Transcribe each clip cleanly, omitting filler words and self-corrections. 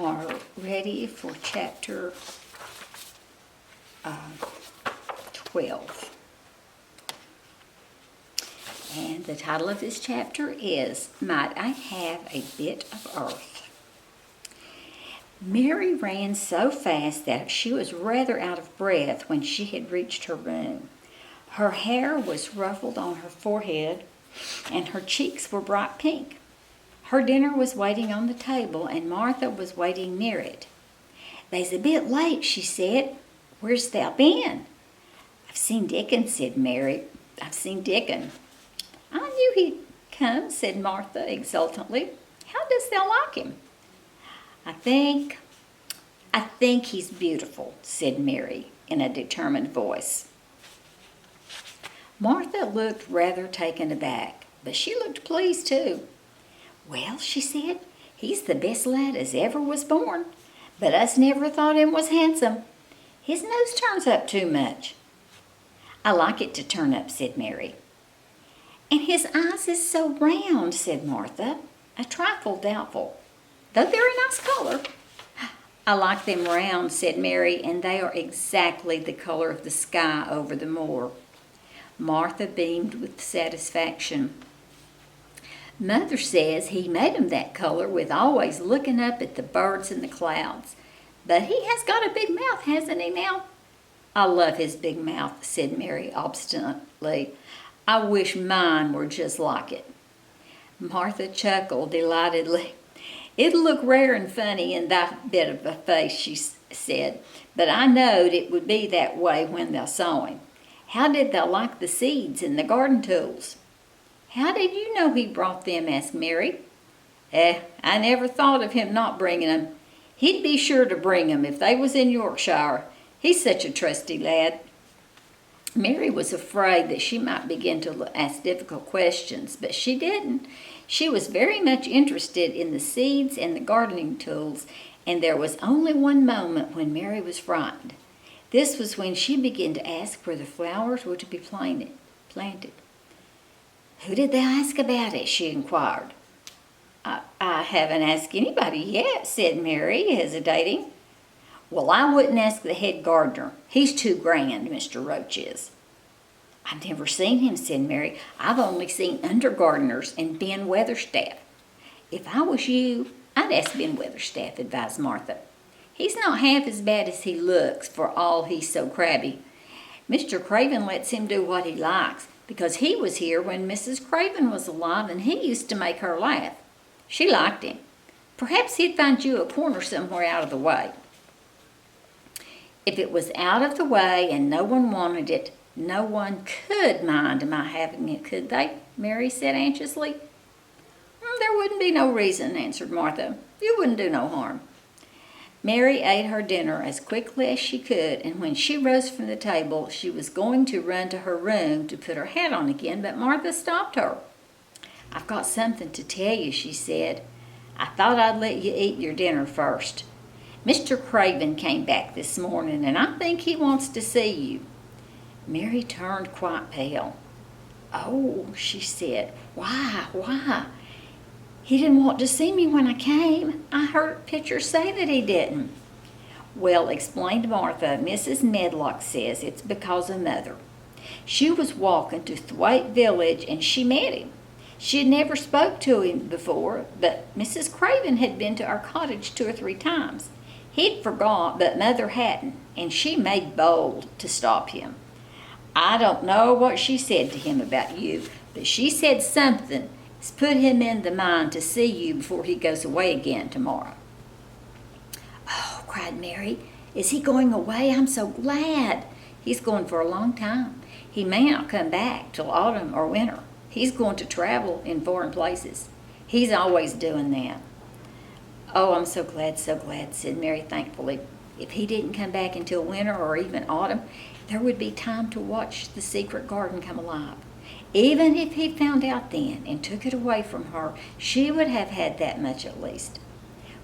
are ready for chapter 12. And the title of this chapter is, Might I Have a Bit of Earth? Mary ran so fast that she was rather out of breath when she had reached her room. Her hair was ruffled on her forehead, and her cheeks were bright pink. Her dinner was waiting on the table, and Martha was waiting near it. "They's a bit late," she said. "Where's thou been?" "I've seen Dickon," said Mary. "I've seen Dickon." "I knew he'd come," said Martha exultantly. "How dost thou like him?" I think he's beautiful," said Mary in a determined voice. Martha looked rather taken aback, but she looked pleased too. "Well," she said, "he's the best lad as ever was born, but us never thought him was handsome. His nose turns up too much." "I like it to turn up," said Mary. "And his eyes is so round," said Martha, a trifle doubtful, "though they're a nice color." "I like them round," said Mary, "and they are exactly the color of the sky over the moor." Martha beamed with satisfaction. "Mother says he made 'em that color with always looking up at the birds and the clouds. But he has got a big mouth, hasn't he now?" "I love his big mouth," said Mary obstinately. "I wish mine were just like it." Martha chuckled delightedly. "It'll look rare and funny in that bit of a face," she said, "but I knowed it would be that way when thou saw him. How did thou like the seeds and the garden tools?" "How did you know he brought them?" asked Mary. I never thought of him not bringing 'em. He'd be sure to bring 'em if they was in Yorkshire. He's such a trusty lad." Mary was afraid that she might begin to ask difficult questions, but she didn't. She was very much interested in the seeds and the gardening tools, and there was only one moment when Mary was frightened. This was when she began to ask where the flowers were to be planted. "Who did thou ask about it?" she inquired. I haven't asked anybody yet," said Mary, hesitating. "Well, I wouldn't ask the head gardener. He's too grand, Mr. Roach is." "I've never seen him," said Mary. "I've only seen under gardeners and Ben Weatherstaff." "If I was you, I'd ask Ben Weatherstaff," advised Martha. "He's not half as bad as he looks, for all he's so crabby. Mr. Craven lets him do what he likes, because he was here when Mrs. Craven was alive, and he used to make her laugh. She liked him. Perhaps he'd find you a corner somewhere out of the way." "If it was out of the way and no one wanted it, no one could mind my having it, could they?" Mary said anxiously. "There wouldn't be no reason," answered Martha. "You wouldn't do no harm." Mary ate her dinner as quickly as she could, and when she rose from the table, she was going to run to her room to put her hat on again, but Martha stopped her. "I've got something to tell you," she said. "I thought I'd let you eat your dinner first. Mr. Craven came back this morning, and I think he wants to see you." Mary turned quite pale. "Oh," she said. Why? He didn't want to see me when I came. I heard Pitcher say that he didn't." "Well," explained Martha, "Mrs. Medlock says it's because of Mother. She was walking to Thwaite Village, and she met him. She had never spoke to him before, but Mrs. Craven had been to our cottage 2 or 3 times. He'd forgot, but Mother hadn't, and she made bold to stop him. I don't know what she said to him about you, but she said something has put him in the mind to see you before he goes away again tomorrow." "Oh," cried Mary, "is he going away? I'm so glad." "He's going for a long time. He may not come back till autumn or winter. He's going to travel in foreign places. He's always doing that." "Oh, I'm so glad," said Mary thankfully. "If he didn't come back until winter or even autumn, there would be time to watch the secret garden come alive. Even if he found out then and took it away from her, she would have had that much at least.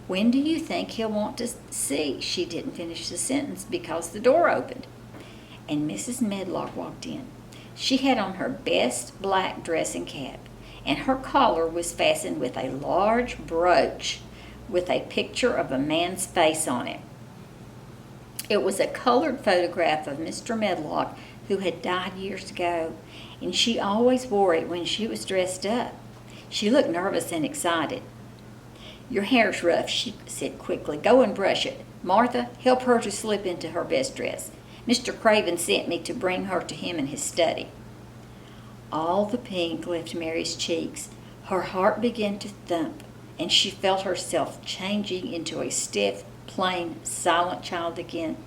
When do you think he'll want to see?" She didn't finish the sentence because the door opened, and Mrs. Medlock walked in. She had on her best black dressing cap, and her collar was fastened with a large brooch with a picture of a man's face on it. It was a colored photograph of Mr. Medlock, who had died years ago, and she always wore it when she was dressed up. She looked nervous and excited. "Your hair's rough," she said quickly. "Go and brush it. Martha, help her to slip into her best dress. Mr. Craven sent me to bring her to him in his study." All the pink left Mary's cheeks. Her heart began to thump, and she felt herself changing into a stiff, plain, silent child again.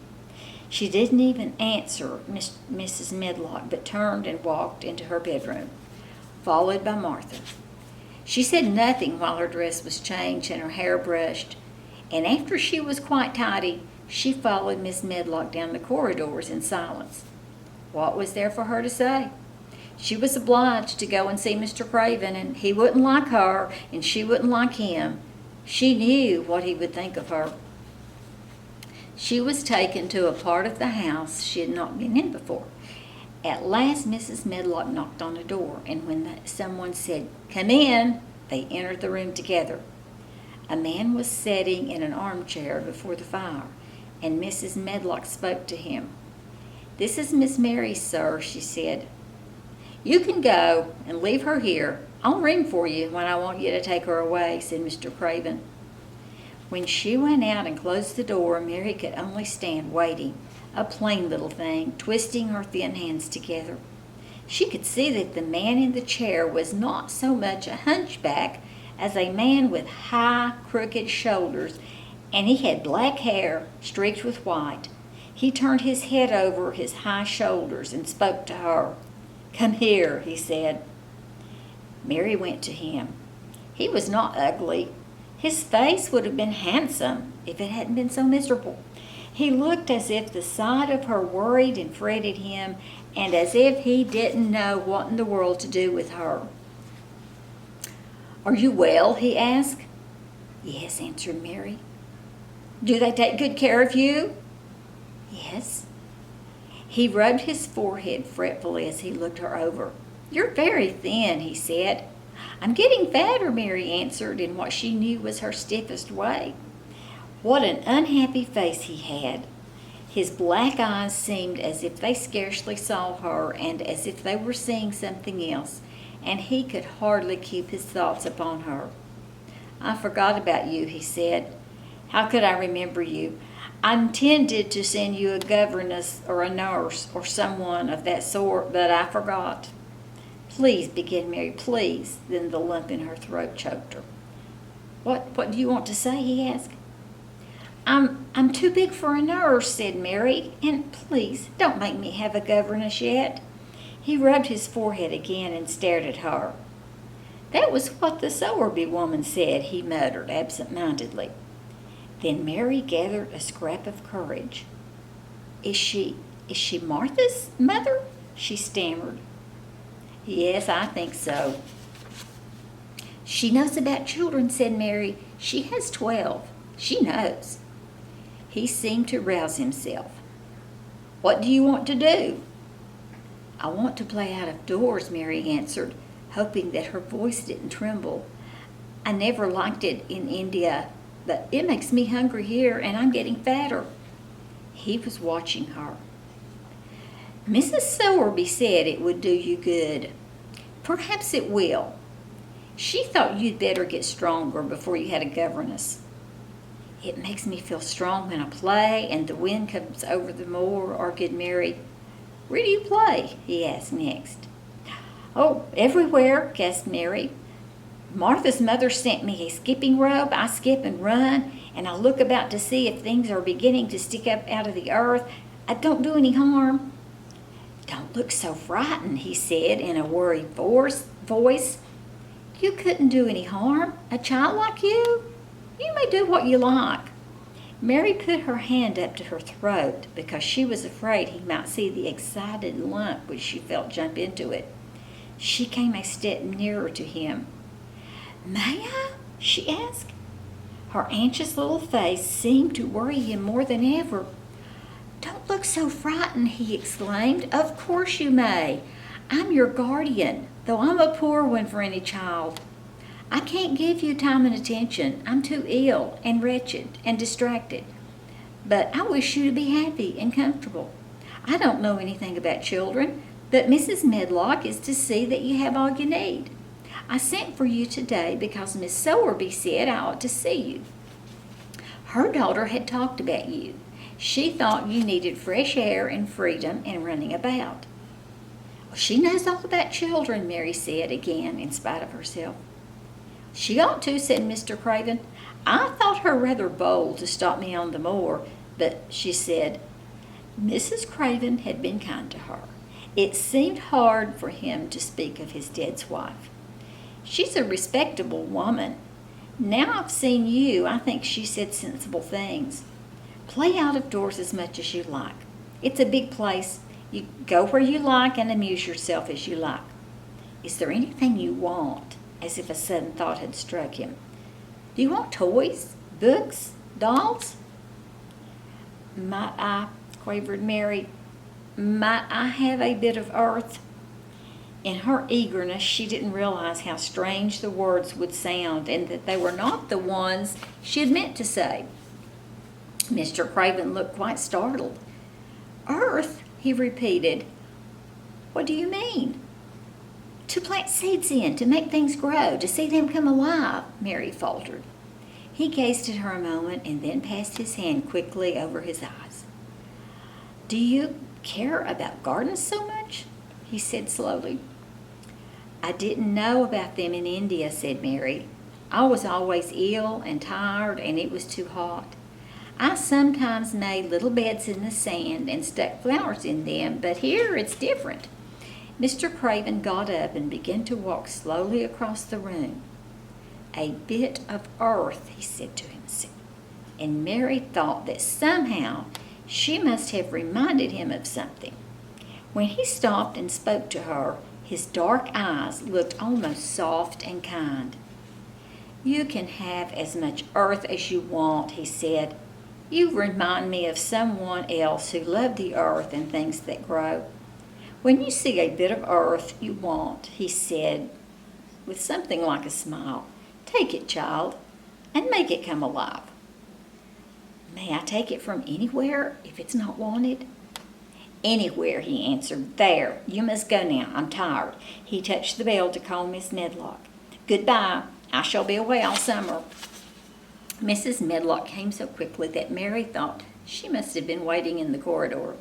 She didn't even answer Mrs. Medlock, but turned and walked into her bedroom, followed by Martha. She said nothing while her dress was changed and her hair brushed, and after she was quite tidy, she followed Miss Medlock down the corridors in silence. What was there for her to say? She was obliged to go and see Mr. Craven, and he wouldn't like her, and she wouldn't like him. She knew what he would think of her. She was taken to a part of the house she had not been in before. At last Mrs. Medlock knocked on the door, and when someone said, "Come in," they entered the room together. A man was sitting in an armchair before the fire, and Mrs. Medlock spoke to him. "This is Miss Mary, sir," she said. "You can go and leave her here. I'll ring for you when I want you to take her away," said Mr. Craven. When she went out and closed the door, Mary could only stand waiting, a plain little thing, twisting her thin hands together. She could see that the man in the chair was not so much a hunchback as a man with high, crooked shoulders, and he had black hair streaked with white. He turned his head over his high shoulders and spoke to her. "Come here," he said. Mary went to him. He was not ugly. His face would have been handsome if it hadn't been so miserable. He looked as if the sight of her worried and fretted him, and as if he didn't know what in the world to do with her. "Are you well?" he asked. "Yes," answered Mary. "Do they take good care of you?" "Yes." He rubbed his forehead fretfully as he looked her over. "You're very thin," he said. "I'm getting fatter," Mary answered in what she knew was her stiffest way. What an unhappy face he had. His black eyes seemed as if they scarcely saw her and as if they were seeing something else, and he could hardly keep his thoughts upon her. "I forgot about you," he said. "How could I remember you? I intended to send you a governess or a nurse or someone of that sort, but I forgot." "Please," began Mary, "please." Then the lump in her throat choked her. What do you want to say?" he asked. I'm too big for a nurse," said Mary, "and please don't make me have a governess yet." He rubbed his forehead again and stared at her. "That was what the Sowerby woman said," he muttered absent-mindedly. Then Mary gathered a scrap of courage. Is she Martha's mother?" she stammered. "Yes, I think so." "She knows about children," said Mary. "She has 12. She knows." He seemed to rouse himself. "What do you want to do?" "I want to play out of doors," Mary answered, hoping that her voice didn't tremble. "I never liked it in India, but it makes me hungry here, and I'm getting fatter." He was watching her. "Mrs. Sowerby said it would do you good. Perhaps it will. She thought you'd better get stronger before you had a governess." "It makes me feel strong when I play and the wind comes over the moor," argued Mary. "Where do you play?" he asked next. "Oh, everywhere," gasped Mary. "Martha's mother sent me a skipping rope. I skip and run, and I look about to see if things are beginning to stick up out of the earth. I don't do any harm." "Don't look so frightened," he said in a worried voice. "You couldn't do any harm. A child like you? You may do what you like." Mary put her hand up to her throat because she was afraid he might see the excited lump which she felt jump into it. She came a step nearer to him. "May I?" she asked. Her anxious little face seemed to worry him more than ever. "Don't look so frightened," he exclaimed. "Of course you may. I'm your guardian, though I'm a poor one for any child. I can't give you time and attention. I'm too ill and wretched and distracted. But I wish you to be happy and comfortable. I don't know anything about children, but Mrs. Medlock is to see that you have all you need. I sent for you today because Miss Sowerby said I ought to see you. Her daughter had talked about you. She thought you needed fresh air and freedom and running about. She knows all about children, Mary said again, in spite of herself. She ought to, said Mr. Craven. I thought her rather bold to stop me on the moor, but she said, Mrs. Craven had been kind to her. It seemed hard for him to speak of his dead wife. She's a respectable woman. Now I've seen you, I think she said sensible things. Play out of doors as much as you like. It's a big place. You go where you like and amuse yourself as you like. Is there anything you want? As if a sudden thought had struck him. Do you want toys, books, dolls? Might I, quavered Mary, might I have a bit of earth? In her eagerness, she didn't realize how strange the words would sound and that they were not the ones she had meant to say. Mr. Craven looked quite startled. Earth, he repeated. What do you mean? To plant seeds in, to make things grow, to see them come alive, Mary faltered. He gazed at her a moment and then passed his hand quickly over his eyes. Do you care about gardens so much? He said slowly. I didn't know about them in India, said Mary. I was always ill and tired, and it was too hot. I sometimes made little beds in the sand and stuck flowers in them, but here it's different. Mr. Craven got up and began to walk slowly across the room. A bit of earth, he said to himself, and Mary thought that somehow she must have reminded him of something. When he stopped and spoke to her, his dark eyes looked almost soft and kind. You can have as much earth as you want, he said. You remind me of someone else who loved the earth and things that grow. When you see a bit of earth you want, he said, with something like a smile, take it, child, and make it come alive. May I take it from anywhere if it's not wanted? Anywhere, he answered. There, you must go now. I'm tired. He touched the bell to call Miss Medlock. Goodbye. I shall be away all summer. Mrs. Medlock came so quickly that Mary thought she must have been waiting in the corridor.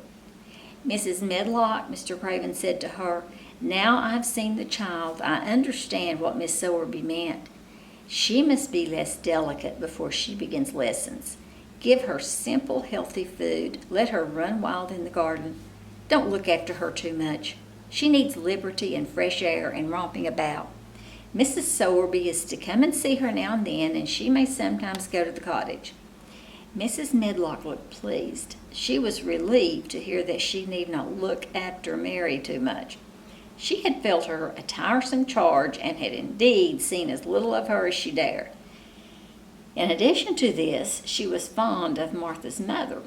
Mrs. Medlock, Mr. Craven said to her, now I've seen the child, I understand what Miss Sowerby meant. She must be less delicate before she begins lessons. Give her simple, healthy food. Let her run wild in the garden. Don't look after her too much. She needs liberty and fresh air and romping about. Mrs. Sowerby is to come and see her now and then, and she may sometimes go to the cottage. Mrs. Medlock looked pleased. She was relieved to hear that she need not look after Mary too much. She had felt her a tiresome charge and had indeed seen as little of her as she dared. In addition to this, she was fond of Martha's mother.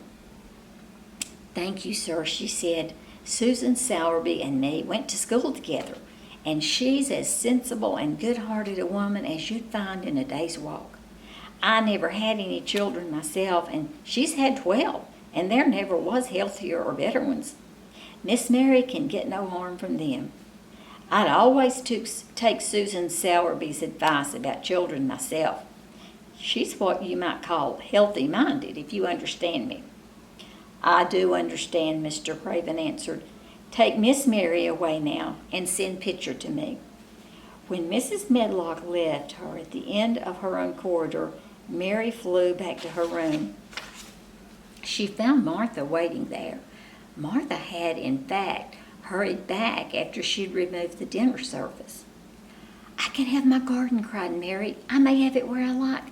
Thank you, sir, she said. Susan Sowerby and me went to school together, and she's as sensible and good-hearted a woman as you'd find in a day's walk. I never had any children myself, and she's had 12, and there never was healthier or better ones. Miss Mary can get no harm from them. I'd always take Susan Sowerby's advice about children myself. She's what you might call healthy-minded, if you understand me. I do understand, Mr. Craven answered. Take Miss Mary away now and send Pitcher to me. When Mrs. Medlock left her at the end of her own corridor, Mary flew back to her room. She found Martha waiting there. Martha had, in fact, hurried back after she'd removed the dinner service. I can have my garden, cried Mary. I may have it where I like.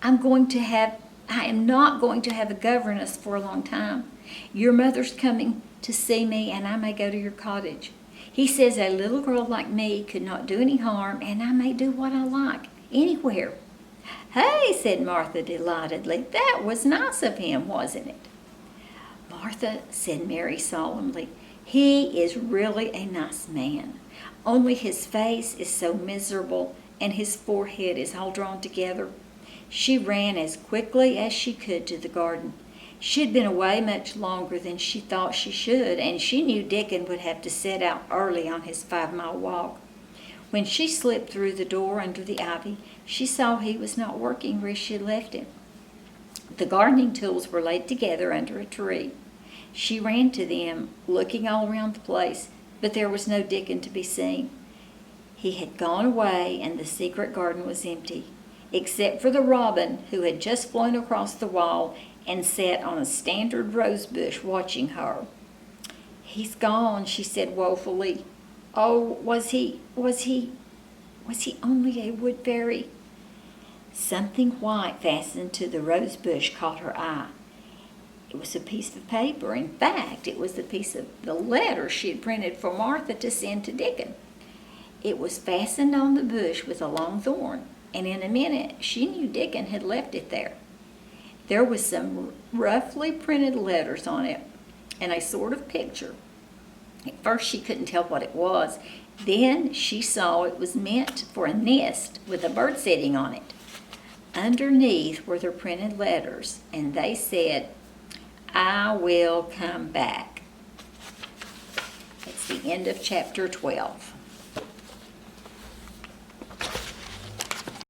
I am not going to have a governess for a long time. Your mother's coming to see me, and I may go to your cottage. He says a little girl like me could not do any harm, and I may do what I like, anywhere. Hey, said Martha delightedly, that was nice of him, wasn't it? Martha, said Mary solemnly, he is really a nice man, only his face is so miserable and his forehead is all drawn together. She ran as quickly as she could to the garden. She had been away much longer than she thought she should, and she knew Dickon would have to set out early on his 5-mile walk. When she slipped through the door under the ivy, she saw he was not working where she had left him. The gardening tools were laid together under a tree. She ran to them, looking all around the place, but there was no Dickon to be seen. He had gone away, and the secret garden was empty, except for the robin who had just flown across the wall and sat on a standard rose bush watching her. "He's gone," she said woefully. "Oh, was he only a wood fairy?" Something white fastened to the rose bush caught her eye. It was a piece of paper. In fact, it was a piece of the letter she had printed for Martha to send to Dickon. It was fastened on the bush with a long thorn, and in a minute she knew Dickon had left it there. There was some roughly printed letters on it, and a sort of picture. At first she couldn't tell what it was. Then she saw it was meant for a nest with a bird sitting on it. Underneath were the printed letters, and they said, "I will come back." That's the end of chapter 12.